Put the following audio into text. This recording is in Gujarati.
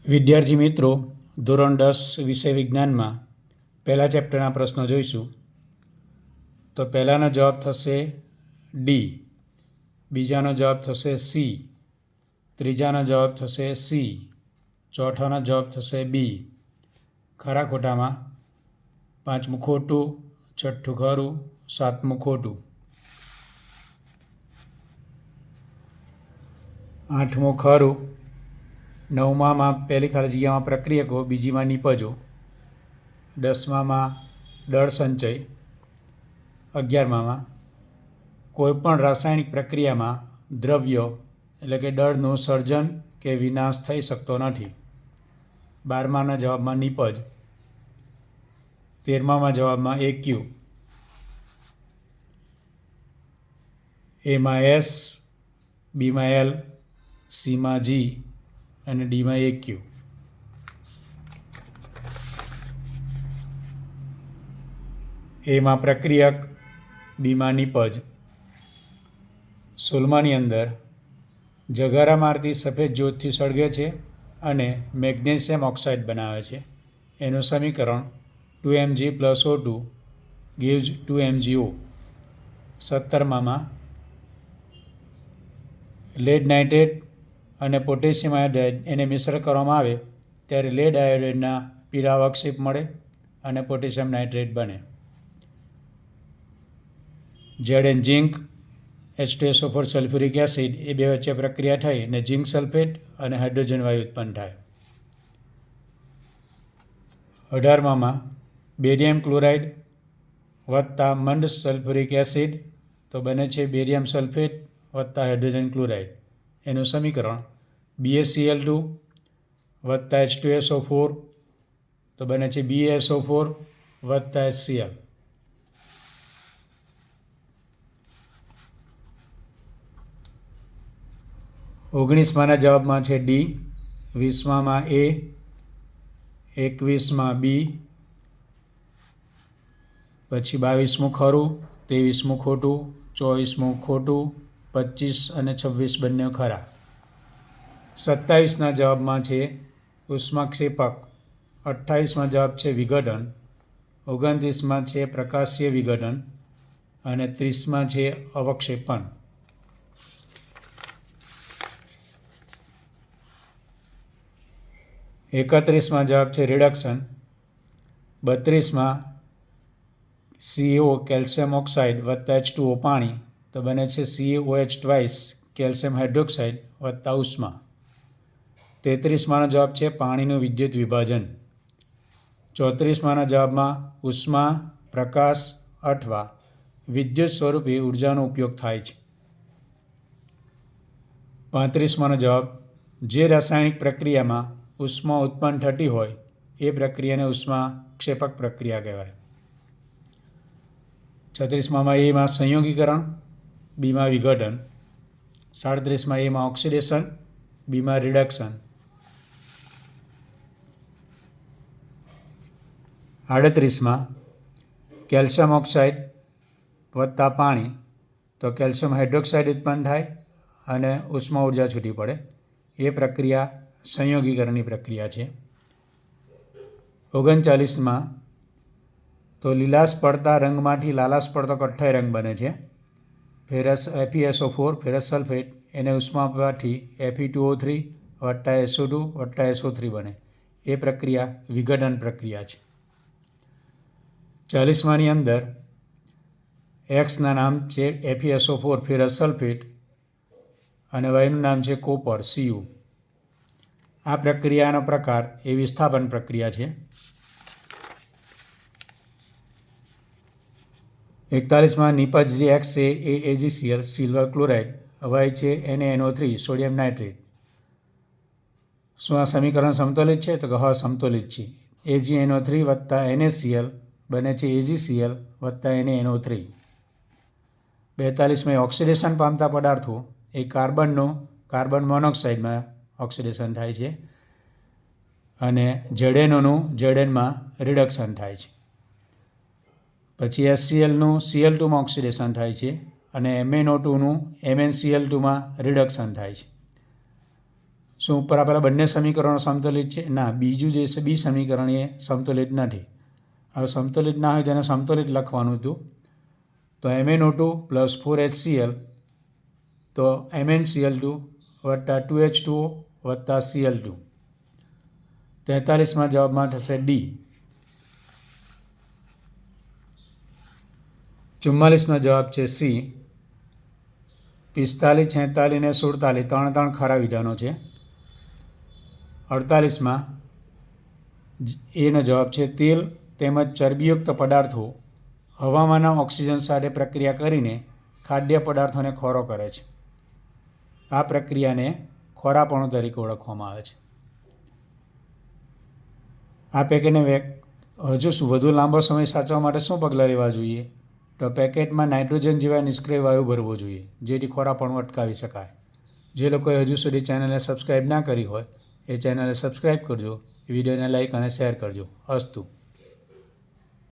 વિદ્યાર્થી મિત્રો, ધોરણ 10 વિષય વિજ્ઞાનમાં પહેલા ચેપ્ટરના પ્રશ્નો જોઈશું. તો પહેલાનો જવાબ થશે ડી, બીજાનો જવાબ થશે સી, ત્રીજાનો જવાબ થશે સી, ચોથાનો જવાબ થશે બી. ખરા ખોટામાં પાંચમું ખોટું, છઠ્ઠું ખરું, સાતમું ખોટું, આઠમું ખરું, નવમામાં પહેલી ખાલી જગ્યામાં પ્રક્રિયકો, બીજીમાં નિપજો, 10મામાં દળ સંચય, 11મામાં કોઈપણ રાસાયણિક પ્રક્રિયામાં દ્રવ્ય એટલે કે દળનું સર્જન કે વિનાશ થઈ શકતો નથી. 12માના જવાબમાં નિપજ, 13મામાં જવાબમાં એક્યુ, એમાં એસ, બીમાં એલ, સીમાં જી અને ડીમાં એક્યુ. એમાં પ્રક્રિયક, બીમાં નિપજ. 16માની અંદર જગારા મારતી સફેદ જ્યોતથી સળગે છે અને મેગ્નેશિયમ ઓક્સાઇડ બનાવે છે. એનું સમીકરણ 2Mg + O2 gives 2MgO. 17મામાં લેડ નાઇટ્રેટ અને પોટેશિયમ આયોડાઇડ એને મિશ્ર કરવામાં આવે ત્યારે લેડ આયોડાઇડના પીળા અવક્ષેપ મળે અને પોટેશિયમ નાઇટ્રેટ બને. Zn ઝીંક, H2SO4 સલ્ફ્યુરિક એસિડ એ બે વચ્ચે પ્રક્રિયા થઈ અને ઝીંક સલ્ફેટ અને હાઇડ્રોજન વાયુ ઉત્પન્ન થાય. 18મામાં બેરિયમ ક્લોરાઇડ વત્તા મંદ સલ્ફ્યુરિક એસિડ તો બને છે બેરિયમ સલ્ફેટ વત્તા હાઇડ્રોજન ક્લોરાઇડ. એનું સમીકરણ BaCl2 વત્તા H2SO4 તો બને છે BaSO4 વત્તા HCl. ઓગણીસમાના જવાબમાં છે ડી, 20મામાં એ, 21માં બી, પછી 22મું ખરું, 23મું ખોટું, 24મું ખોટું, 25 અને 26 બંને ખરા. 27ના જવાબમાં છે ઉષ્માક્ષેપક, 28માં જવાબ છે વિઘટન, 29માં છે પ્રકાશીય વિઘટન અને 30માં છે અવક્ષેપણ. એકત્રીસમાં જવાબ છે રિડક્શન, 32માં CaO કેલ્શિયમ ઓક્સાઇડ વત્તા H2O પાણી તો બને છે CaOH કેલ્શિયમ હાઇડ્રોક્સાઇડ વત્તા ઉષ્મા. 33માનો જવાબ છે પાણીનું વિદ્યુત વિભાજન. 34માના જવાબમાં ઉષ્મા, પ્રકાશ અથવા વિદ્યુત સ્વરૂપે ઉર્જાનો ઉપયોગ થાય છે. 35માનો જવાબ જે રાસાયણિક પ્રક્રિયામાં ઉષ્મા ઉત્પન્ન થતી હોય એ પ્રક્રિયાને ઉષ્માક્ષેપક પ્રક્રિયા કહેવાય. 36મામાં એમાં સંયોગીકરણ, બીમાં વિઘટન. 37માં એમાં ઓક્સિડેશન, બીમાં રિડક્શન. 38માં કેલ્શિયમ ઓક્સાઇડ વત્તા પાણી તો કેલ્શિયમ હાઇડ્રોક્સાઇડ ઉત્પન્ન થાય અને ઉષ્મા ઉર્જા છૂટી પડે. એ પ્રક્રિયા સંયોગીકરણની પ્રક્રિયા છે. 39માં તો લીલાશ પડતા રંગમાંથી લાલાશ પડતો કથ્થાઈ રંગ બને છે. FeSO4 ફેરસ સલ્ફેટ એને ઉષ્મા આપવાથી Fe2O3 વત્તા SO2 વત્તા SO3 બને. એ પ્રક્રિયા વિઘટન પ્રક્રિયા છે. 40માની અંદર એક્સના નામ છે FeSO4 ફેરસ સલ્ફેટ અને વાયુનું નામ છે કોપર Cu. આ પ્રક્રિયાનો પ્રકાર એ વિસ્થાપન પ્રક્રિયા છે. 41માં નિપજ જે એક્સ છે એ AgCl સિલ્વર ક્લોરાઇડ, વાય છે NaNO3 સોડિયમ નાઇટ્રેટ. શું આ સમીકરણ સમતોલિત છે? તો હા, સમતોલિત છે. AgNO3 વત્તા NaCl બને છે AgCl વત્તા NaNO3. 42માં ઓક્સિડેશન પામતા પદાર્થો એ કાર્બન મોનોક્સાઇડમાં ઓક્સિડેશન થાય છે અને ZnOનું Znમાં રિડક્શન થાય છે. પછી HClનું Cl2માં ઓક્સિડેશન થાય છે અને MnO2નું MnCl2માં રિડક્શન થાય છે. શું ઉપર આપેલા બંને સમીકરણો સમતુલિત છે? ના, બીજું જે છે બી સમીકરણ એ સમતુલિત નથી. હવે સમતુલિત ના હોય તેને સમતુલિત લખવાનું હતું. તો MnO2 પ્લસ 4HCl તો MnCl2 વત્તા 2H2O વત્તા Cl2. 43માં જવાબમાં થશે ડી. 44નો જવાબ છે સી. 45, 46 ને 47 ત્રણ ખરા વિધાનો છે. 48માં એનો જવાબ છે તેલ તેમજ ચરબીયુક્ત પદાર્થો હવામાંના ઓક્સિજન સાથે પ્રક્રિયા કરીને ખાદ્ય પદાર્થોને ખોરો કરે છે. આ પ્રક્રિયાને ખોરાપણું તરીકે ઓળખવામાં આવે છે. આ પેકેટને હજુ વધુ લાંબો સમય સાચવવા માટે શું પગલાં લેવા જોઈએ? તો પેકેટમાં નાઇટ્રોજન જેવા નિષ્ક્રિય વાયુ ભરવો જોઈએ, જેથી ખોરાપણું અટકાવી શકાય. જે લોકોએ હજુ સુધી ચેનલને સબસ્ક્રાઈબ ના કરી હોય એ ચેનલને સબસ્ક્રાઈબ કરજો, વિડીયોને લાઇક અને શેર કરજો. અસ્તુ.